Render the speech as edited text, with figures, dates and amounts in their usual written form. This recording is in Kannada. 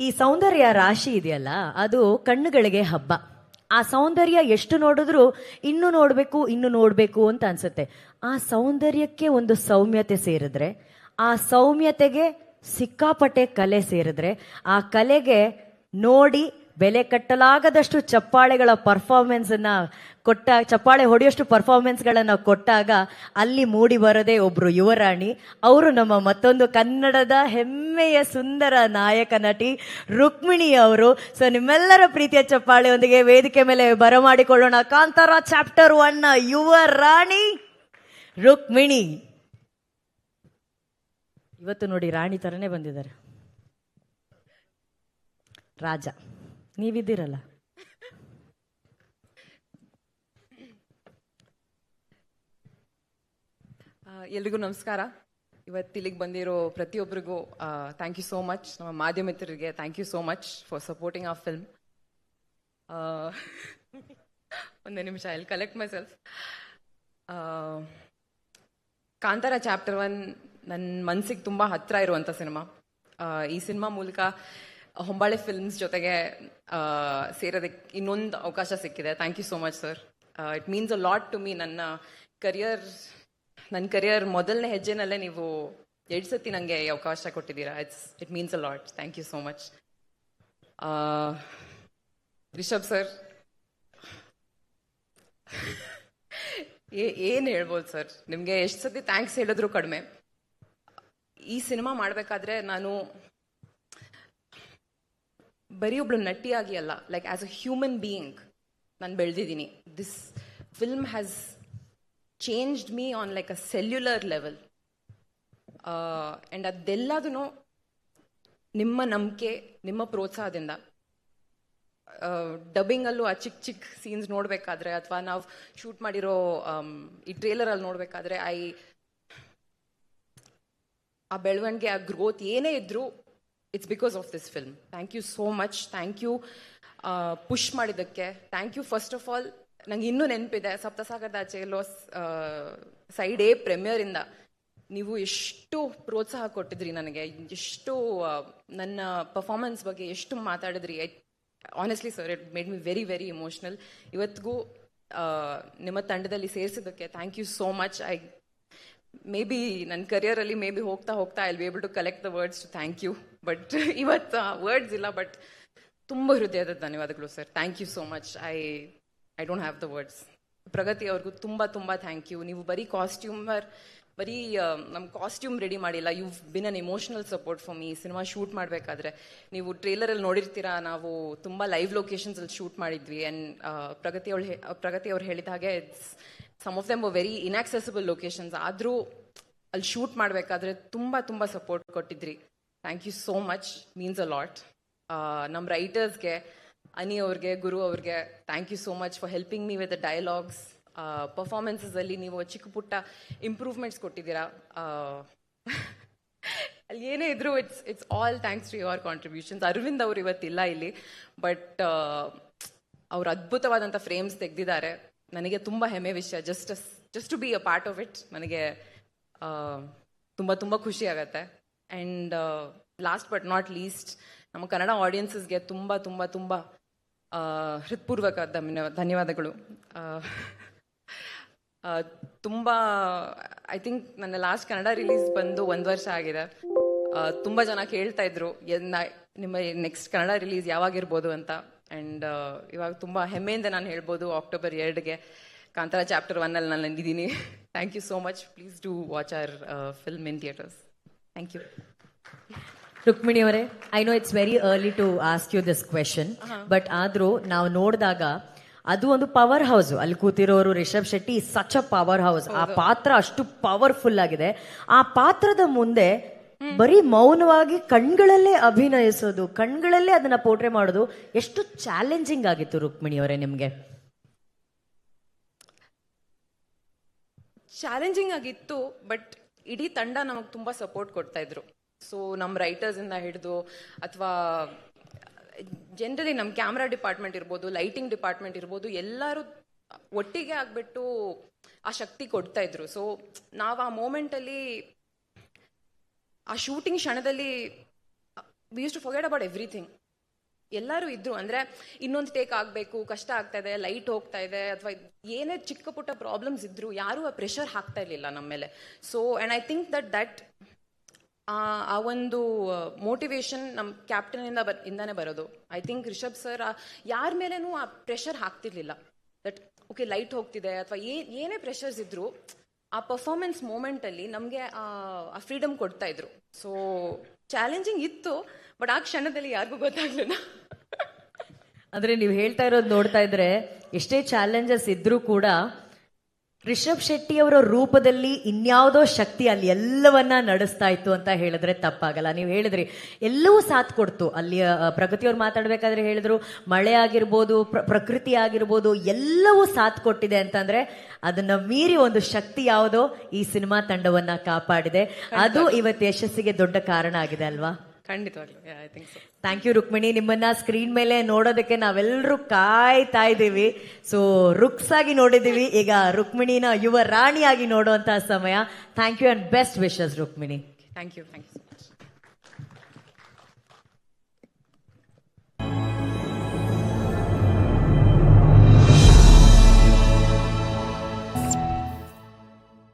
ಈ ಸೌಂದರ್ಯ ರಾಶಿ ಇದೆಯಲ್ಲ, ಅದು ಕಣ್ಣುಗಳಿಗೆ ಹಬ್ಬ. ಆ ಸೌಂದರ್ಯ ಎಷ್ಟು ನೋಡಿದ್ರು ಇನ್ನು ನೋಡ್ಬೇಕು ಅಂತ ಅನ್ಸುತ್ತೆ. ಆ ಸೌಂದರ್ಯಕ್ಕೆ ಒಂದು ಸೌಮ್ಯತೆ ಸೇರಿದ್ರೆ, ಆ ಸೌಮ್ಯತೆಗೆ ಸಿಕ್ಕಾಪಟ್ಟೆ ಕಲೆ ಸೇರಿದ್ರೆ, ಆ ಕಲೆಗೆ ನೋಡಿ ಬೆಲೆ ಕಟ್ಟಲಾಗದಷ್ಟು ಚಪ್ಪಾಳೆಗಳ ಪರ್ಫಾರ್ಮೆನ್ಸ್ ಅನ್ನ ಚಪ್ಪಾಳೆ ಹೊಡೆಯೋಷ್ಟು ಪರ್ಫಾರ್ಮೆನ್ಸ್ ಗಳನ್ನ ಕೊಟ್ಟಾಗ ಅಲ್ಲಿ ಮೂಡಿ ಬರದೆ ಒಬ್ರು ಯುವರಾಣಿ. ಅವರು ನಮ್ಮ ಮತ್ತೊಂದು ಕನ್ನಡದ ಹೆಮ್ಮೆಯ ಸುಂದರ ನಾಯಕ ನಟಿ ರುಕ್ಮಿಣಿ ಅವರು. ಸೊ ನಿಮ್ಮೆಲ್ಲರ ಪ್ರೀತಿಯ ಚಪ್ಪಾಳೆಯೊಂದಿಗೆ ವೇದಿಕೆ ಮೇಲೆ ಬರಮಾಡಿಕೊಳ್ಳೋಣ ಕಾಂತಾರ ಚಾಪ್ಟರ್ 1 ಯುವರಾಣಿ ರುಕ್ಮಿಣಿ. ಇವತ್ತು ನೋಡಿ ರಾಣಿ ತರನೇ ಬಂದಿದ್ದಾರೆ. ರಾಜ ನೀವಿದ್ದೀರಲ್ಲ. ಎಲ್ರಿಗೂ ನಮಸ್ಕಾರ. ಇವತ್ತು ಇಲ್ಲಿಗೆ ಬಂದಿರೋ ಪ್ರತಿಯೊಬ್ಬರಿಗೂ ಥ್ಯಾಂಕ್ ಯು ಸೋ ಮಚ್. ನಮ್ಮ ಮಾಧ್ಯಮ ಮಿತ್ರರಿಗೆ thank you so much for supporting our film. ಒಂದೇ ನಿಮಿಷ, I will collect myself. Kantara chapter 1 ನನ್ನ ಮನಸ್ಸಿಗೆ ತುಂಬ ಹತ್ತಿರ ಇರುವಂಥ ಸಿನಿಮಾ. ಈ ಸಿನಿಮಾ ಮೂಲಕ ಹೊಂಬಾಳೆ ಫಿಲ್ಮ್ಸ್ ಜೊತೆಗೆ ಸೇರೋದಕ್ಕೆ ಇನ್ನೊಂದು ಅವಕಾಶ ಸಿಕ್ಕಿದೆ. Thank you so much sir. It means a lot to me. ನನ್ನ ಕರಿಯರ್ ಮೊದಲನೇ ಹೆಜ್ಜೆನಲ್ಲೇ ನೀವು 2 ಸತಿ ನನಗೆ ಈ ಅವಕಾಶ ಕೊಟ್ಟಿದ್ದೀರಾ. It means a lot. Thank you so much. Rishab sir, ಏನು ಹೇಳ್ಬೋದು ಸರ್, ನಿಮಗೆ ಎಷ್ಟು ಸತಿ ಥ್ಯಾಂಕ್ಸ್ ಹೇಳಿದ್ರು ಕಡಿಮೆ. ಈ ಸಿನಿಮಾ ಮಾಡಬೇಕಾದ್ರೆ ನಾನು ಬರೀ ಒಬ್ಳು ನಟಿಯಾಗಿ ಅಲ್ಲ, like as a human being ನಾನು ಬೆಳೆದಿದ್ದೀನಿ. This film has changed me on like a cellular level. And ಅದೆಲ್ಲದೂ ನಿಮ್ಮ ನಂಬಿಕೆ, ನಿಮ್ಮ ಪ್ರೋತ್ಸಾಹದಿಂದ. ಡಬ್ಬಿಂಗಲ್ಲೂ ಆ ಚಿಕ್ಕ ಚಿಕ್ಕ ಸೀನ್ಸ್ ನೋಡಬೇಕಾದ್ರೆ, ಅಥವಾ ನಾವು ಶೂಟ್ ಮಾಡಿರೋ ಈ ಟ್ರೇಲರಲ್ಲಿ ನೋಡಬೇಕಾದ್ರೆ, ಆ ಬೆಳವಣಿಗೆ, ಆ ಗ್ರೋತ್ ಏನೇ ಇದ್ರೂ it's because of this film. Thank you so much. Thank you push ಮಾಡಿದ್ದಕ್ಕೆ. Thank you first of all. ನಂಗೆ ಇನ್ನೂ ನೆನಪಿದೆ, ಸಪ್ತಸಾಗರದ ಆಚೆ ಎಲ್ಲೋ ಸೈಡ್ ಎ ಪ್ರೀಮಿಯರಿಂದ ನೀವು ಎಷ್ಟು ಪ್ರೋತ್ಸಾಹ ಕೊಟ್ಟಿದ್ರಿ ನನಗೆ, ಎಷ್ಟು ನನ್ನ ಪರ್ಫಾರ್ಮೆನ್ಸ್ ಬಗ್ಗೆ ಎಷ್ಟು ಮಾತಾಡಿದ್ರಿ. Honestly sir, it made me very very emotional. ಇವತ್ತಿಗೂ ನಿಮ್ಮ ತಂಡದಲ್ಲಿ ಸೇರಿಸಿದ್ದಕ್ಕೆ thank you so much. Maybe ನನ್ನ ಕರಿಯರಲ್ಲಿ ಹೋಗ್ತಾ I will be able to collect the words to thank you. But ಇವತ್ತು ವರ್ಡ್ಸ್ ಇಲ್ಲ. ಬಟ್ ತುಂಬ ಹೃದಯದ ಧನ್ಯವಾದಗಳು sir. Thank you so much. I don't have the words. Pragathi ಅವ್ರಿಗೂ ತುಂಬ ತುಂಬ ಥ್ಯಾಂಕ್ ಯು. ನೀವು ಬರೀ ನಮ್ಮ ಕಾಸ್ಟ್ಯೂಮ್ ರೆಡಿ ಮಾಡಿಲ್ಲ, you been an emotional support for me. Cinema shoot ಮಾಡಬೇಕಾದ್ರೆ ನೀವು ಟ್ರೇಲರಲ್ಲಿ ನೋಡಿರ್ತೀರಾ, ನಾವು ತುಂಬ ಲೈವ್ ಲೊಕೇಶನ್ಸಲ್ಲಿ ಶೂಟ್ ಮಾಡಿದ್ವಿ. ಆ್ಯಂಡ್ ಪ್ರಗತಿ ಅವ್ರು ಹೇಳಿದ ಹಾಗೆ some of them very inaccessible locations. ಆದರೂ ಅಲ್ಲಿ ಶೂಟ್ ಮಾಡಬೇಕಾದ್ರೆ ತುಂಬ ತುಂಬ ಸಪೋರ್ಟ್ ಕೊಟ್ಟಿದ್ರಿ. Thank you so much. Means a lot. ನಮ್ಮ ರೈಟರ್ಸ್ಗೆ, ಅನಿ ಅವ್ರಿಗೆ, ಗುರು ಅವ್ರಿಗೆ thank you so much for helping me with the dialogues. ಪರ್ಫಾರ್ಮೆನ್ಸಲ್ಲಿ ನೀವು ಚಿಕ್ಕ ಪುಟ್ಟ ಇಂಪ್ರೂವ್ಮೆಂಟ್ಸ್ ಕೊಟ್ಟಿದ್ದೀರಾ. ಅಲ್ಲಿ ಏನೇ ಇದ್ರು it's all thanks to your contributions. Aravind ಅವರು ಇವತ್ತಿಲ್ಲ ಇಲ್ಲಿ, ಬಟ್ ಅವ್ರು ಅದ್ಭುತವಾದಂಥ ಫ್ರೇಮ್ಸ್ ತೆಗೆದಿದ್ದಾರೆ. ನನಗೆ ತುಂಬ ಹೆಮ್ಮೆ ವಿಷಯ. Just to be a part of it ನನಗೆ ತುಂಬ ತುಂಬ ಖುಷಿ ಆಗುತ್ತೆ. And last but not least, ನಮ್ಮ ಕನ್ನಡ ಆಡಿಯನ್ಸಸ್ಗೆ ತುಂಬ ತುಂಬ ತುಂಬ ಹೃತ್ಪೂರ್ವಕ ಧನ್ಯವಾದಗಳು. ತುಂಬ ಐ ಥಿಂಕ್ ನನ್ನ ಲಾಸ್ಟ್ ಕನ್ನಡ ರಿಲೀಸ್ ಬಂದು 1 ವರ್ಷ ಆಗಿದೆ. ತುಂಬ ಜನ ಕೇಳ್ತಾ ಇದ್ರು ನಿಮ್ಮ ನೆಕ್ಸ್ಟ್ ಕನ್ನಡ ರಿಲೀಸ್ ಯಾವಾಗಿರ್ಬೋದು ಅಂತ. ಆ್ಯಂಡ್ ಇವಾಗ ತುಂಬ ಹೆಮ್ಮೆಯಿಂದ ನಾನು ಹೇಳ್ಬೋದು, October 2 ಕಾಂತಾರ ಚಾಪ್ಟರ್ 1 ನಾನು ಇದ್ದೀನಿ. Thank you so much. Please do watch our film in theatres. Thank you. Rukmini ಅವರೇ, I know it's very early to ask you this question, but ಆದ್ರೂ ನಾವು ನೋಡಿದಾಗ ಅದು ಒಂದು ಪವರ್ ಹೌಸ್. ಅಲ್ಲಿ ಕೂತಿರೋರು Rishab Shetty such a powerhouse. ಆ ಪಾತ್ರ ಅಷ್ಟು ಪವರ್ಫುಲ್ ಆಗಿದೆ. ಆ ಪಾತ್ರದ ಮುಂದೆ ಬರೀ ಮೌನವಾಗಿ ಕಣ್ಗಳಲ್ಲೇ ಅಭಿನಯಿಸೋದು, ಕಣ್ಗಳಲ್ಲೇ ಅದನ್ನ ಪೋರ್ಟ್ರೆ ಮಾಡೋದು ಎಷ್ಟು ಚಾಲೆಂಜಿಂಗ್ ಆಗಿತ್ತು ರುಕ್ಮಿಣಿ ಅವರೇ ನಿಮ್ಗೆ? ಚಾಲೆಂಜಿಂಗ್ ಆಗಿತ್ತು, ಬಟ್ ಇಡೀ ತಂಡ ನಮಗೆ ತುಂಬ ಸಪೋರ್ಟ್ ಕೊಡ್ತಾ ಇದ್ರು. ಸೊ ನಮ್ಮ ರೈಟರ್ಸಿಂದ ಹಿಡಿದು, ಅಥವಾ ಜನರಲಿ ನಮ್ಮ ಕ್ಯಾಮ್ರಾ ಡಿಪಾರ್ಟ್ಮೆಂಟ್ ಇರ್ಬೋದು, ಲೈಟಿಂಗ್ ಡಿಪಾರ್ಟ್ಮೆಂಟ್ ಇರ್ಬೋದು, ಎಲ್ಲರೂ ಒಟ್ಟಿಗೆ ಆಗ್ಬಿಟ್ಟು ಆ ಶಕ್ತಿ ಕೊಡ್ತಾ ಇದ್ರು. ಸೊ ನಾವು ಆ ಮೂಮೆಂಟಲ್ಲಿ, ಆ ಶೂಟಿಂಗ್ ಕ್ಷಣದಲ್ಲಿ we use to forget about everything. ಎಲ್ಲರೂ ಇದ್ರು ಅಂದ್ರೆ ಇನ್ನೊಂದು ಟೇಕ್ ಆಗಬೇಕು, ಕಷ್ಟ ಆಗ್ತಾ ಇದೆ, ಲೈಟ್ ಹೋಗ್ತಾ ಇದೆ, ಅಥವಾ ಏನೇ ಚಿಕ್ಕ ಪುಟ್ಟ ಪ್ರಾಬ್ಲಮ್ಸ್ ಇದ್ರು ಯಾರು ಆ ಪ್ರೆಷರ್ ಹಾಕ್ತಾ ಇರಲಿಲ್ಲ ನಮ್ಮ ಮೇಲೆ. So and I think that ಆ ಒಂದು ಮೋಟಿವೇಶನ್ ನಮ್ಮ ಕ್ಯಾಪ್ಟನ್ ಇಂದಾನೆ ಬರೋದು. ಐ ಥಿಂಕ್ ರಿಷಬ್ ಸರ್ ಯಾರ ಮೇಲೇನೂ ಆ ಪ್ರೆಷರ್ ಹಾಕ್ತಿರ್ಲಿಲ್ಲ. ದಟ್ ಓಕೆ ಲೈಟ್ ಹೋಗ್ತಿದೆ ಅಥವಾ ಏನೇ ಪ್ರೆಷರ್ಸ್ ಇದ್ರು ಆ ಪರ್ಫಾರ್ಮೆನ್ಸ್ ಮೂಮೆಂಟ್ ಅಲ್ಲಿ ನಮಗೆ ಆ ಫ್ರೀಡಮ್ ಕೊಡ್ತಾ ಇದ್ರು. ಸೊ ಚಾಲೆಂಜಿಂಗ್ ಇತ್ತು, ಬಟ್ ಆ ಕ್ಷಣದಲ್ಲಿ ಯಾರಿಗೂ ಗೊತ್ತಾಗ್ಲಿಲ್ಲ. ಅಂದ್ರೆ ನೀವು ಹೇಳ್ತಾ ಇರೋದು ನೋಡ್ತಾ ಇದ್ರೆ ಎಷ್ಟೇ ಚಾಲೆಂಜಸ್ ಇದ್ರೂ ಕೂಡ ರಿಷಬ್ ಶೆಟ್ಟಿ ಅವರ ರೂಪದಲ್ಲಿ ಇನ್ಯಾವುದೋ ಶಕ್ತಿ ಅಲ್ಲಿ ಎಲ್ಲವನ್ನ ನಡೆಸ್ತಾ ಇತ್ತು ಅಂತ ಹೇಳಿದ್ರೆ ತಪ್ಪಾಗಲ್ಲ. ನೀವು ಹೇಳಿದ್ರಿ ಎಲ್ಲವೂ ಸಾಥ್ ಕೊಡ್ತು. ಅಲ್ಲಿ ಪ್ರಗತಿಯವ್ರು ಮಾತಾಡ್ಬೇಕಾದ್ರೆ ಹೇಳಿದ್ರು ಮಳೆ ಆಗಿರ್ಬೋದು, ಪ್ರಕೃತಿ ಆಗಿರ್ಬೋದು, ಎಲ್ಲವೂ ಸಾಥ್ ಕೊಟ್ಟಿದೆ ಅಂತಂದ್ರೆ ಅದನ್ನ ಮೀರಿ ಒಂದು ಶಕ್ತಿ ಯಾವುದೋ ಈ ಸಿನಿಮಾ ತಂಡವನ್ನ ಕಾಪಾಡಿದೆ. ಅದು ಇವತ್ತು ಯಶಸ್ಸಿಗೆ ದೊಡ್ಡ ಕಾರಣ ಆಗಿದೆ ಅಲ್ವಾ? ಖಂಡಿತವಾಗ್ಲೂ, I think so. Thank you Rukmini. ನಿಮ್ಮನ್ನ ಸ್ಕ್ರೀನ್ ಮೇಲೆ ನೋಡೋದಕ್ಕೆ ನಾವೆಲ್ಲರೂ ಕಾಯ್ತಾ ಇದ್ದೀವಿ. ಸೊ ರುಕ್ಸ್ ಆಗಿ ನೋಡಿದೀವಿ, ಈಗ ರುಕ್ಮಿಣಿನ ಯುವ ರಾಣಿಯಾಗಿ ನೋಡುವಂತಹ ಸಮಯ. Thank you and best wishes Rukmini. Thank you so much.